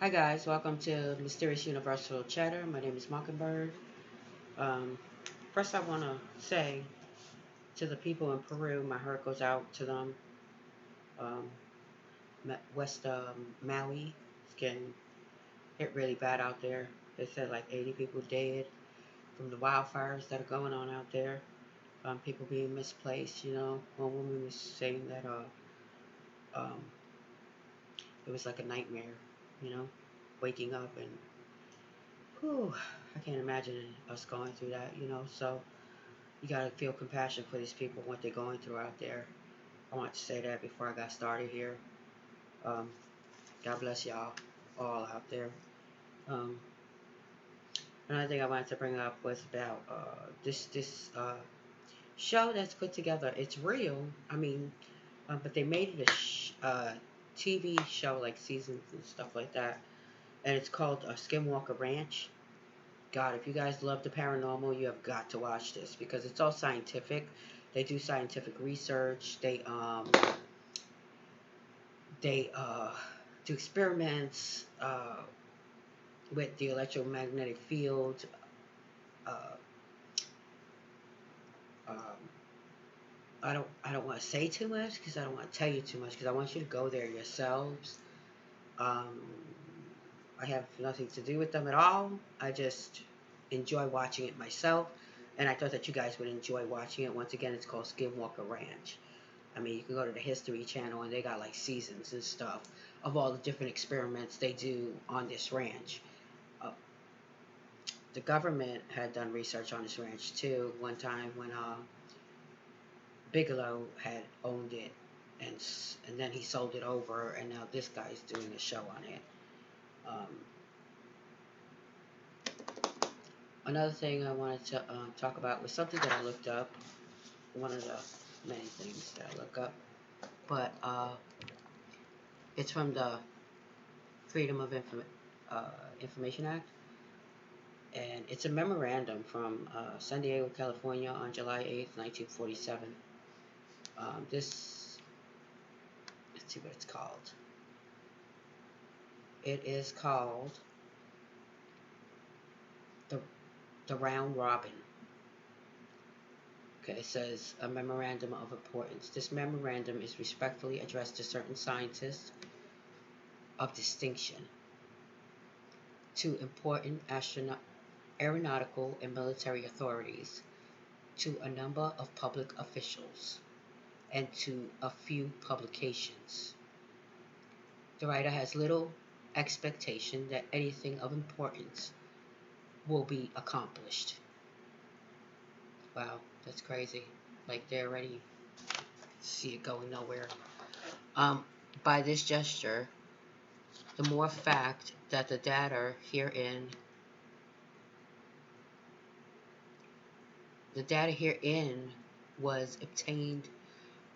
Hi guys, welcome to Mysterious Universal Chatter. My name is Mockingbird. Um, First, I want to say to the people in Peru, my heart goes out to them. Um, West Maui is getting hit really bad out there. They said like 80 people dead from the wildfires that are going on out there. People being misplaced. One woman was saying that um, it was like a nightmare. You know, waking up and whew, I can't imagine us going through that. So you gotta feel compassion for these people, what they're going through out there. I want to say that before I got started here. Um, God bless y'all all out there. Um, Another thing I wanted to bring up was about this show that's put together. It's real. I mean, but they made it a TV show, like seasons and stuff like that, and it's called Skinwalker Ranch. God, if you guys love the paranormal, you have got to watch this because it's all scientific. They do scientific research. They do experiments with the electromagnetic field. Uh, um, I don't want to say too much because I don't want to tell you too much because I want you to go there yourselves. Um, I have nothing to do with them at all. I just enjoy watching it myself, and I thought that you guys would enjoy watching it. Once again, it's called Skinwalker Ranch. I mean, you can go to the History Channel, and they got like seasons and stuff of all the different experiments they do on this ranch. Uh, the government had done research on this ranch too one time when Bigelow had owned it, and then he sold it over, and now this guy's doing a show on it. Um, Another thing I wanted to talk about was something that I looked up. One of the many things that I look up, but it's from the Freedom of Information Act, and it's a memorandum from San Diego, California, on July 8th, 1947. This, let's see what it's called. It is called the the Round Robin. Okay, it says a memorandum of importance. This memorandum is respectfully addressed to certain scientists of distinction, to important aeronautical and military authorities, to a number of public officials, and to a few publications. The writer has little expectation that anything of importance will be accomplished. Wow, that's crazy. Like they already see it going nowhere. Um, by this gesture, the more fact that the data herein was obtained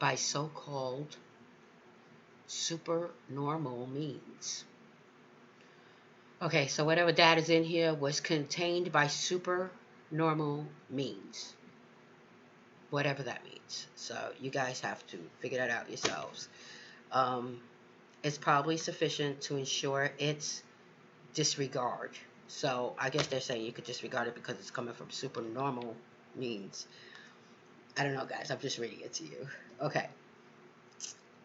by so-called supernormal means. Okay, so whatever data is in here was contained by supernormal means, whatever that means. So you guys have to figure that out yourselves. Um, it's probably sufficient to ensure its disregard. So I guess they're saying you could disregard it because it's coming from supernormal means. I don't know, guys. I'm just reading it to you. Okay.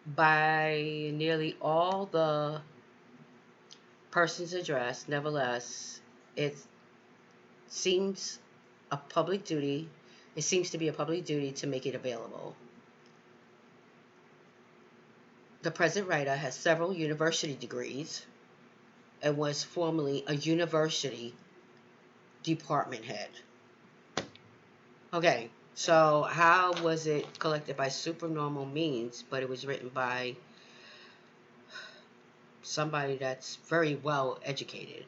By nearly all the persons addressed, nevertheless, it seems a public duty. It seems to be a public duty to make it available. The present writer has several university degrees and was formerly a university department head. Okay, so how was it collected by supernormal means, but it was written by somebody that's very well educated?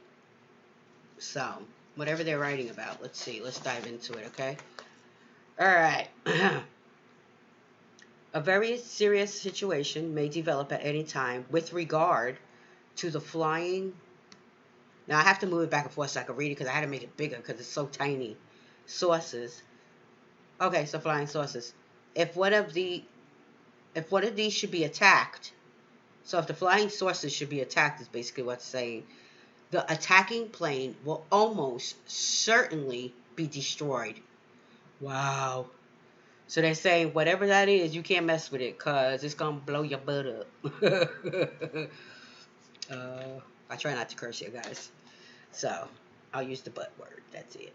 So, whatever they're writing about, let's see, let's dive into it, okay? All right. A very serious situation may develop at any time with regard to the flying. Now, I have to move it back and forth so I can read it because I had to make it bigger because it's so tiny. Sources. Okay, so flying saucers. If one of the if one of these should be attacked, so if the flying saucers should be attacked, is basically what it's saying. the attacking plane will almost certainly be destroyed. Wow. So they say whatever that is, you can't mess with it because it's going to blow your butt up. uh, I try not to curse you guys. So I'll use the butt word. That's it.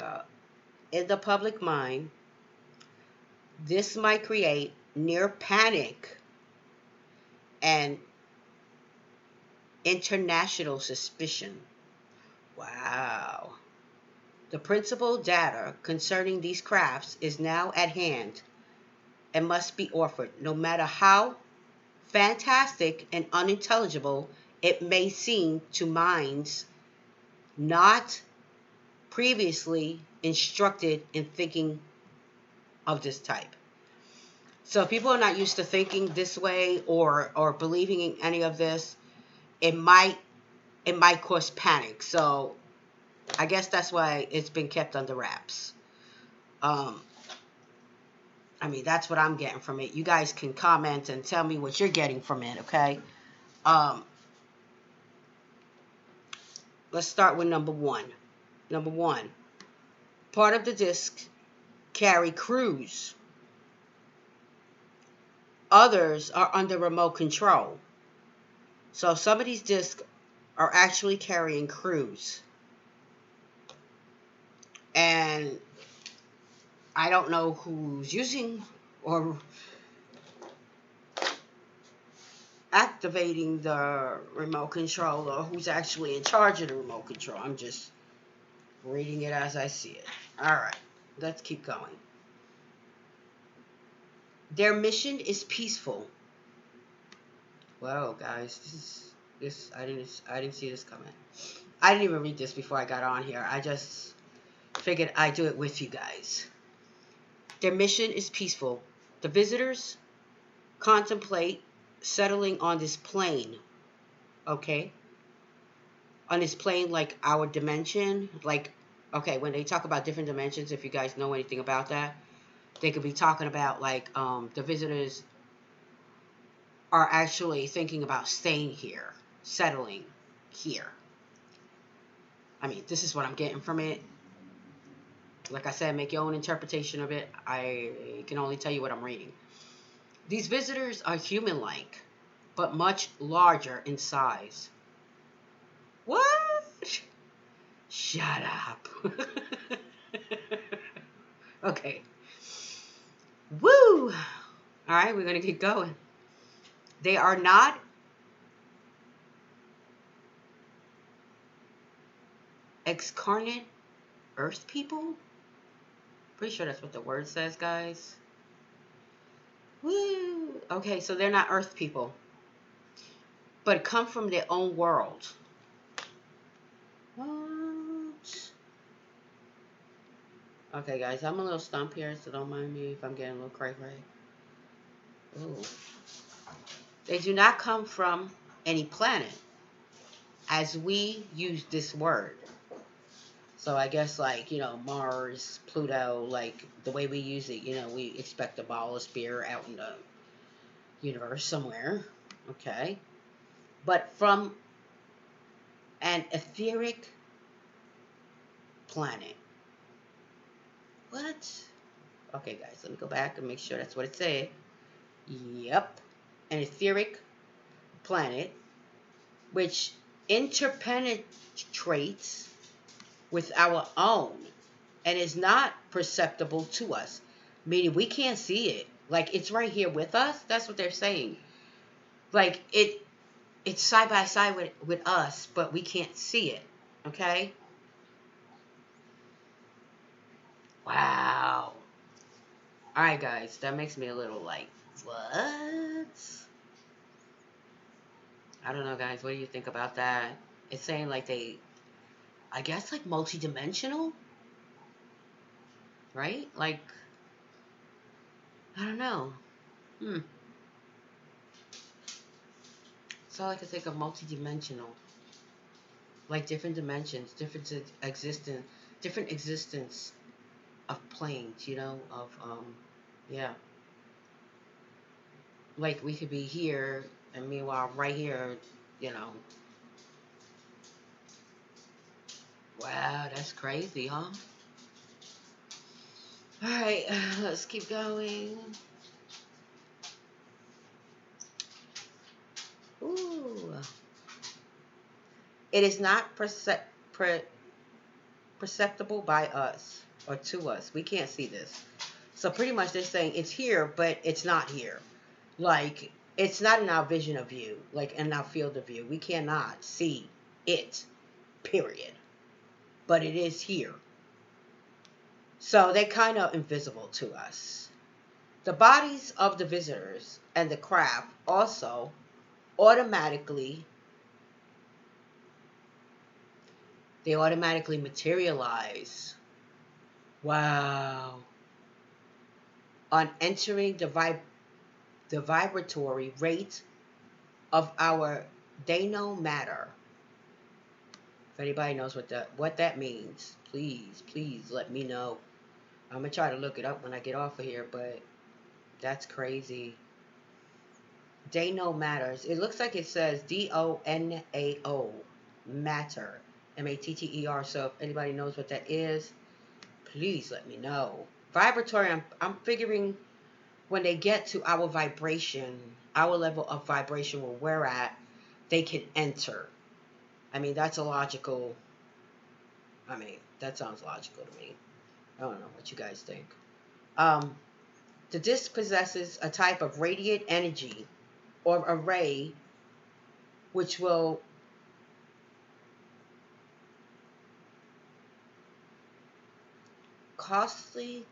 Uh, in the public mind, this might create near panic and international suspicion. Wow. The principal data concerning these crafts is now at hand and must be offered, no matter how fantastic and unintelligible it may seem to minds not previously instructed in thinking of this type. So if people are not used to thinking this way or believing in any of this, it might cause panic. So I guess that's why it's been kept under wraps. Um, I mean, that's what I'm getting from it. You guys can comment and tell me what you're getting from it, okay? Um, let's start with number one. Number one, part of the disc carry crews. Others are under remote control. So some of these discs are actually carrying crews. And I don't know who's using or activating the remote control or who's actually in charge of the remote control. I'm just reading it as I see it. All right, let's keep going. Their mission is peaceful. Whoa, guys, this I didn't see this coming. I didn't even read this before I got on here. I just figured I'd do it with you guys. Their mission is peaceful. The visitors contemplate settling on this plane. Okay? On this plane, like our dimension. Like, okay, when they talk about different dimensions, if you guys know anything about that, they could be talking about like the visitors are actually thinking about staying here, settling here. I mean, this is what I'm getting from it. Like I said, make your own interpretation of it. I can only tell you what I'm reading. These visitors are human-like, but much larger in size. What? Shut up. Okay. Woo! All right, we're going to keep going. They are not excarnate Earth people. Pretty sure that's what the word says, guys. Woo! Okay, so they're not Earth people, but come from their own world. What? Okay, guys, I'm a little stumped here, so don't mind me if I'm getting a little cray-cray. Ooh. They do not come from any planet, as we use this word. So I guess like, Mars, Pluto, like the way we use it, we expect a ball of spear out in the universe somewhere. Okay. But from an etheric planet. What? Okay, guys, let me go back and make sure that's what it said. Yep. An etheric planet which interpenetrates with our own and is not perceptible to us, meaning we can't see it. Like, it's right here with us. That's what they're saying. Like, it's side by side with us, but we can't see it. Okay? Wow. All right, guys, that makes me a little like, what? I don't know, guys. What do you think about that? It's saying like I guess like multidimensional, right? Like, I don't know. That's all I can think of, multidimensional. Like different dimensions, different existence of planes, yeah. Like we could be here, and meanwhile, right here, you know, Wow, that's crazy, huh? Alright, let's keep going. Ooh. It is not perceptible by us or to us. We can't see this. So pretty much they're saying it's here, but it's not here. Like, it's not in our vision of view, like in our field of view. We cannot see it, period. But it is here. So they're kind of invisible to us. The bodies of the visitors and the craft also automatically materialize. Wow. On entering the vibratory rate of our Dano matter. If anybody knows what that means, please let me know. I'm gonna try to look it up when I get off of here, but that's crazy. Dano matters. It looks like it says DONAO matter. MATTER. So if anybody knows what that is, please let me know. Vibratory, I'm figuring when they get to our vibration, our level of vibration where we're at, they can enter. I mean, that sounds logical to me. I don't know what you guys think. The disc possesses a type of radiant energy or array which will costly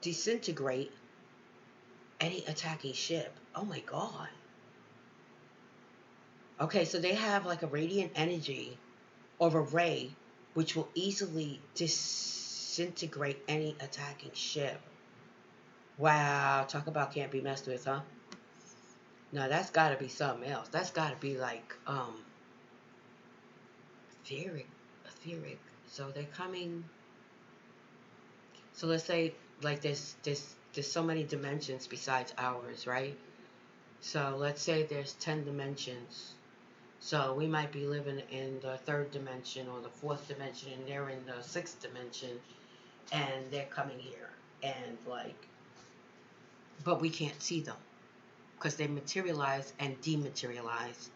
disintegrate any attacking ship. Oh my god. Okay, so they have like a radiant energy or array which will easily disintegrate any attacking ship. Wow, talk about can't be messed with, huh? Now that's gotta be something else. That's gotta be like etheric. So they're coming. So let's say like there's so many dimensions besides ours, right? So let's say there's 10 dimensions. So we might be living in the third dimension or the fourth dimension, and they're in the sixth dimension, and they're coming here, and like, but we can't see them because they materialize and dematerialize.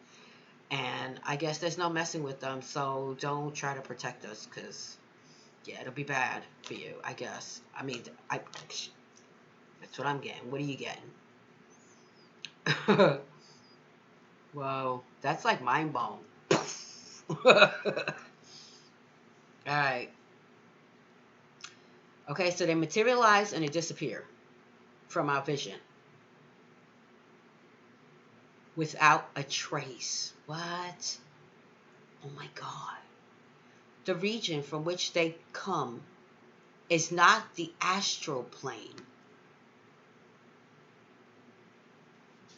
And I guess there's no messing with them, so don't try to protect us, because yeah, it'll be bad for you, I guess. I mean, that's what I'm getting. What are you getting? Whoa, that's like mind blown. Alright. Okay, so they materialize and they disappear from our vision without a trace. What? Oh my god. The region from which they come is not the astral plane.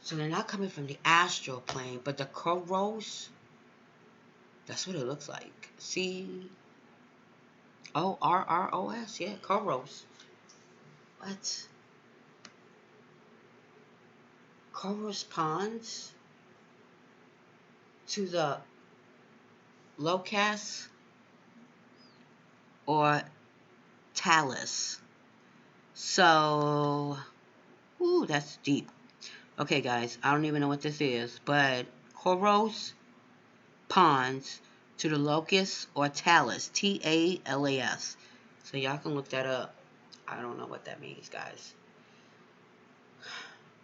So they're not coming from the astral plane, but the Koros, that's what it looks like. Corros, yeah, Koros. What? Corresponds to the locus or talus. So, ooh, that's deep. Okay, guys, I don't even know what this is, but corresponds to the locus or talus, TALAS. So y'all can look that up. I don't know what that means, guys.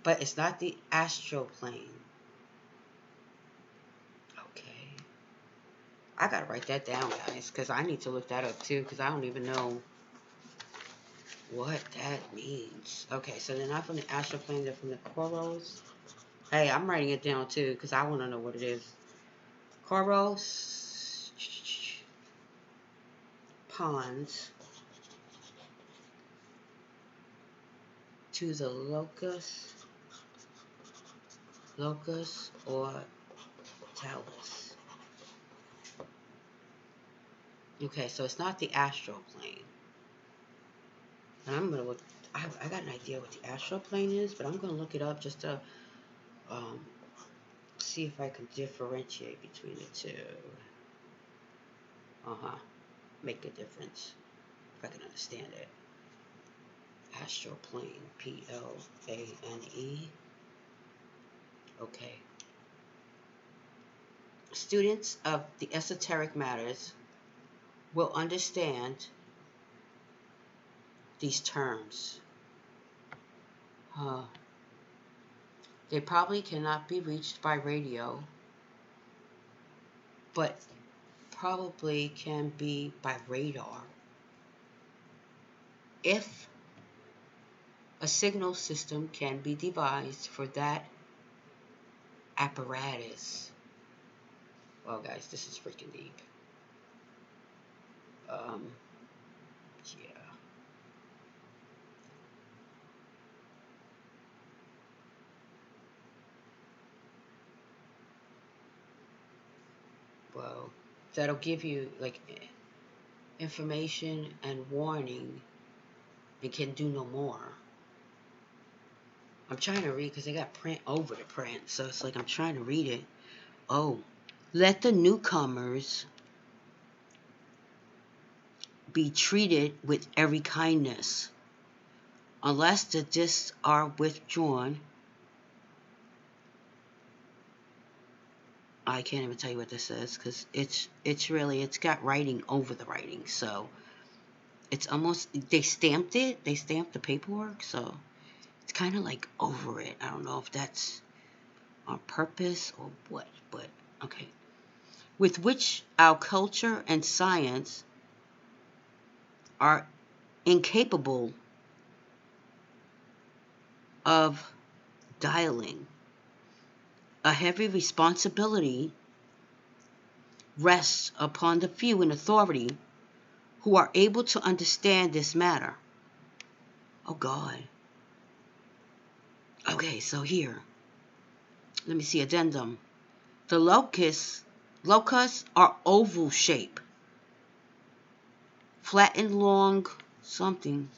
But it's not the astral plane. Okay. I gotta write that down, guys, because I need to look that up too, because I don't even know what that means. Okay, so they're not from the astral plane, they're from the Koros. Hey, I'm writing it down too, because I want to know what it is. Koros ponds to the locus or talus. Okay, so it's not the astral plane. And I'm gonna look. I got an idea what the astral plane is, but I'm gonna look it up just to see if I can differentiate between the two. Make a difference. If I can understand it. Astral plane. Plane. Okay. Students of the esoteric matters will understand these terms. They probably cannot be reached by radio, but probably can be by radar. If a signal system can be devised for that apparatus. Well, guys, this is freaking deep. Yeah. Well, that'll give you like information and warning and can do no more. I'm trying to read because they got print over the print, so it's like I'm trying to read it. Oh, let the newcomers be treated with every kindness. Unless the discs are withdrawn, I can't even tell you what this is because it's got writing over the writing, so it's almost, they stamped the paperwork, so it's kind of like over it. I don't know if that's on purpose or what, but okay. With which our culture and science are incapable of dialing. A heavy responsibility rests upon the few in authority who are able to understand this matter. Oh God. Okay, so here. Let me see, addendum. The locusts are oval shape. Flattened long something.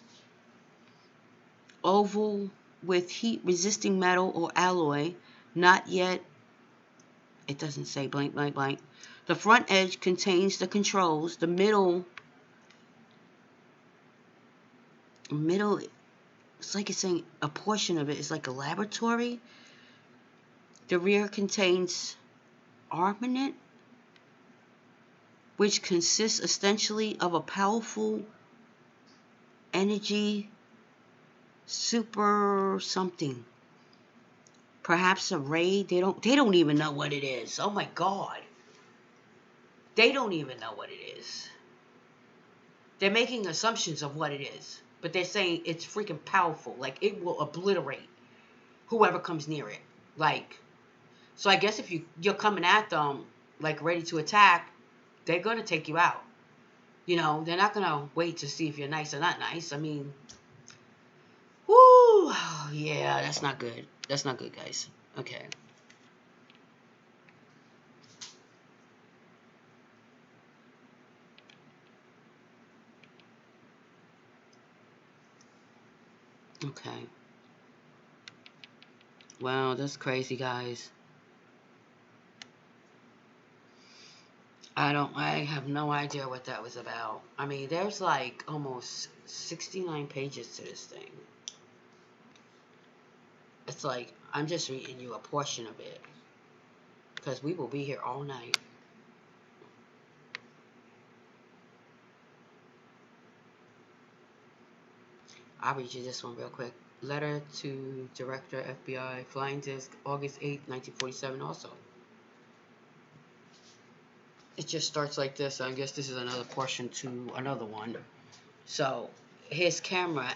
Oval with heat resisting metal or alloy, not yet, it doesn't say blank, blank, blank. The front edge contains the controls. The middle, it's like it's saying a portion of it is like a laboratory. The rear contains armament, which consists essentially of a powerful energy super something. Perhaps a ray. They don't even know what it is. Oh my God. They don't even know what it is. They're making assumptions of what it is, but they're saying it's freaking powerful. Like, it will obliterate whoever comes near it. Like, so I guess if you're coming at them, like, ready to attack, they're going to take you out. You know, they're not going to wait to see if you're nice or not nice. I mean, whoo, yeah, that's not good. That's not good, guys. Okay. Okay. Wow, that's crazy, guys. I have no idea what that was about. I mean, there's like almost 69 pages to this thing. It's like, I'm just reading you a portion of it, because we will be here all night. I'll read you this one real quick. Letter to Director FBI, Flying Disc, August 8, 1947 also. It just starts like this. I guess this is another portion to another one. So, his camera,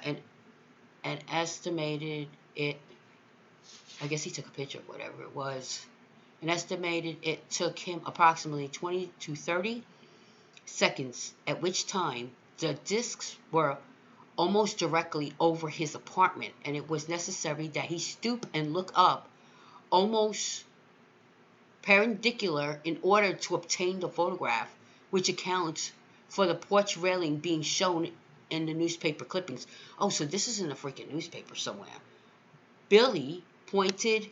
and estimated it, I guess he took a picture of whatever it was, and estimated it took him approximately 20 to 30 seconds, at which time the discs were almost directly over his apartment, and it was necessary that he stoop and look up almost perpendicular in order to obtain the photograph, which accounts for the porch railing being shown in the newspaper clippings. Oh, so this is in a freaking newspaper somewhere. Billy pointed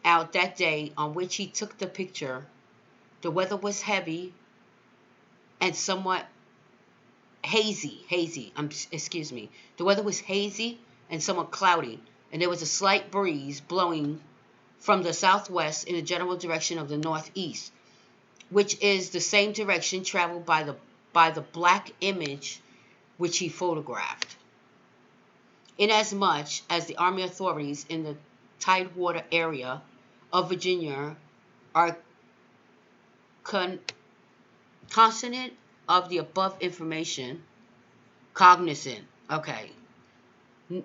out that day on which he took the picture, the weather was heavy and somewhat hazy. Excuse me. The weather was hazy and somewhat cloudy, and there was a slight breeze blowing from the southwest in the general direction of the northeast, which is the same direction traveled by the black image which he photographed. Inasmuch as the Army authorities in the Tidewater area of Virginia are cognizant of the above information, okay.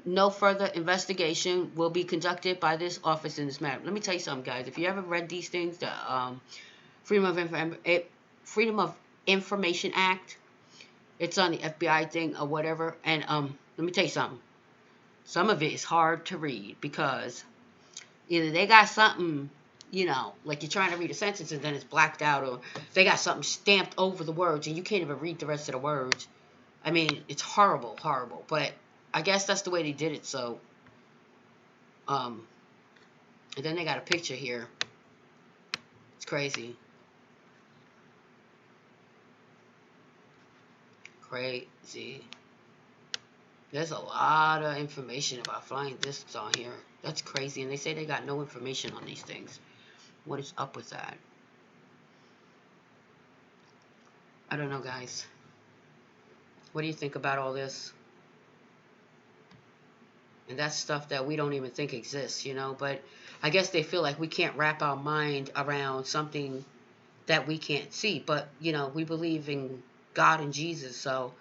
No further investigation will be conducted by this office in this matter. Let me tell you something, guys. If you ever read these things, the Freedom of Information Act, it's on the FBI thing or whatever. And let me tell you something. Some of it is hard to read because either they got something, like you're trying to read a sentence and then it's blacked out, or they got something stamped over the words and you can't even read the rest of the words. I mean, it's horrible, but I guess that's the way they did it. So, and then they got a picture here. It's crazy. There's a lot of information about flying discs on here. That's crazy. And they say they got no information on these things. What is up with that? I don't know, guys. What do you think about all this? And that's stuff that we don't even think exists, But I guess they feel like we can't wrap our mind around something that we can't see. But, we believe in God and Jesus. So,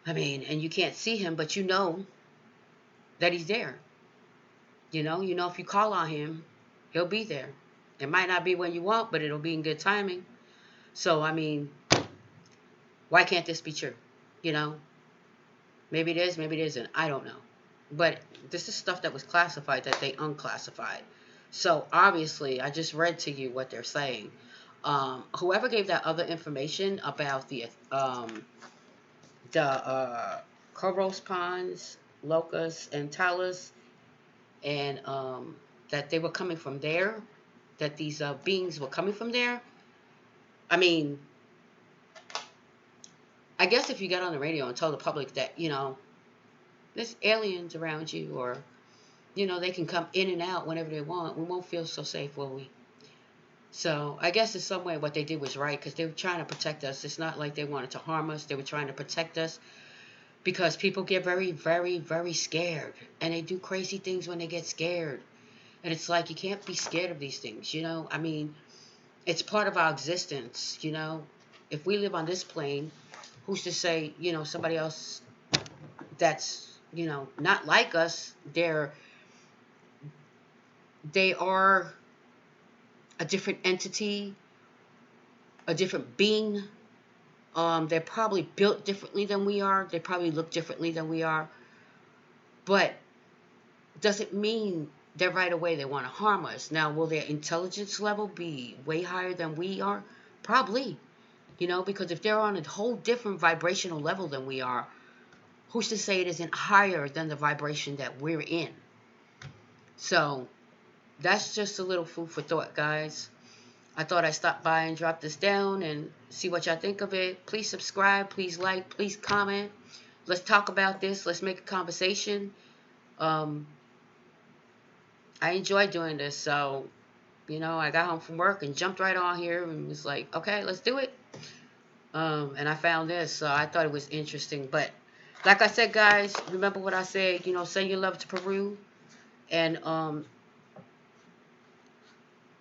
I mean, and you can't see him, but you know that he's there. You know if you call on him, he'll be there. It might not be when you want, but it'll be in good timing. So, I mean, why can't this be true? Maybe it is, maybe it isn't. I don't know. But this is stuff that was classified that they unclassified. So, obviously, I just read to you what they're saying. Whoever gave that other information about the Coros Ponds, Locust, and Talus, and that they were coming from there, that these beings were coming from there. I mean, I guess if you got on the radio and told the public that, there's aliens around you, or, they can come in and out whenever they want, we won't feel so safe, will we? So I guess in some way what they did was right, because they were trying to protect us. It's not like they wanted to harm us. They were trying to protect us, because people get very, very, very scared, and they do crazy things when they get scared. And it's like, you can't be scared of these things, I mean, it's part of our existence, If we live on this plane, who's to say, somebody else that's, not like us, they are a different entity, a different being. They're probably built differently than we are. They probably look differently than we are. But doesn't mean that right away they want to harm us. Now, will their intelligence level be way higher than we are? Probably. Because if they're on a whole different vibrational level than we are, who's to say it isn't higher than the vibration that we're in? So, that's just a little food for thought, guys. I thought I'd stop by and drop this down and see what y'all think of it. Please subscribe, please like, please comment. Let's talk about this. Let's make a conversation. I enjoy doing this, so, I got home from work and jumped right on here and was like, okay, let's do it. And I found this, so I thought it was interesting. But like I said, guys, remember what I said, send your love to Peru, and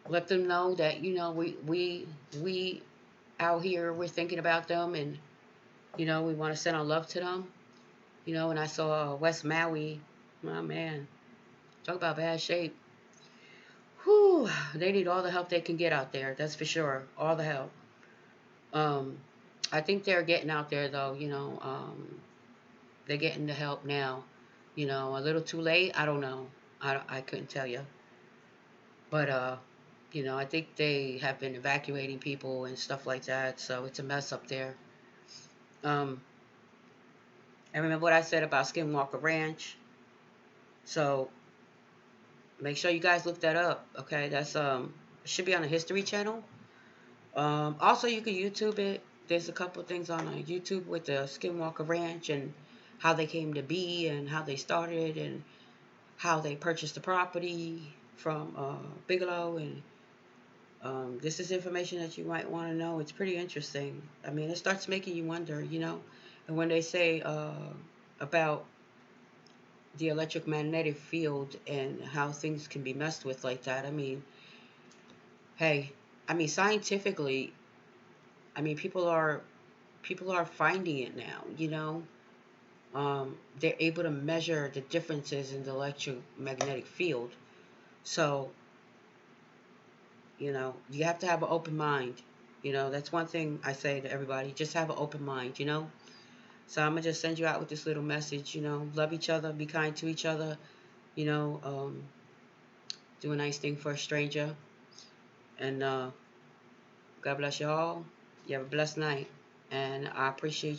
let them know that, we out here, we're thinking about them, and, we want to send our love to them. And I saw West Maui, oh man, talk about bad shape. Whew, they need all the help they can get out there, that's for sure, all the help. I think they're getting out there, though, they're getting the help now. A little too late, I don't know, I couldn't tell you. But, I think they have been evacuating people and stuff like that, so it's a mess up there. And remember what I said about Skinwalker Ranch? So, make sure you guys look that up, okay? That's, it should be on the History Channel. Also, you can YouTube it. there's a couple things on YouTube with the Skinwalker Ranch and how they came to be and how they started and how they purchased the property from Bigelow. And this is information that you might want to know. It's pretty interesting. I mean, it starts making you wonder, you know. And when they say about the electromagnetic field and how things can be messed with like that, I mean, hey, I mean, scientifically, I mean, people are finding it now, you know. They're able to measure the differences in the electromagnetic field. So, you know, you have to have an open mind. You know, that's one thing I say to everybody. Just have an open mind, you know. So I'm going to just send you out with this little message, you know. Love each other, be kind to each other, you know. Do a nice thing for a stranger. And God bless you all. You have a blessed night. And I appreciate you.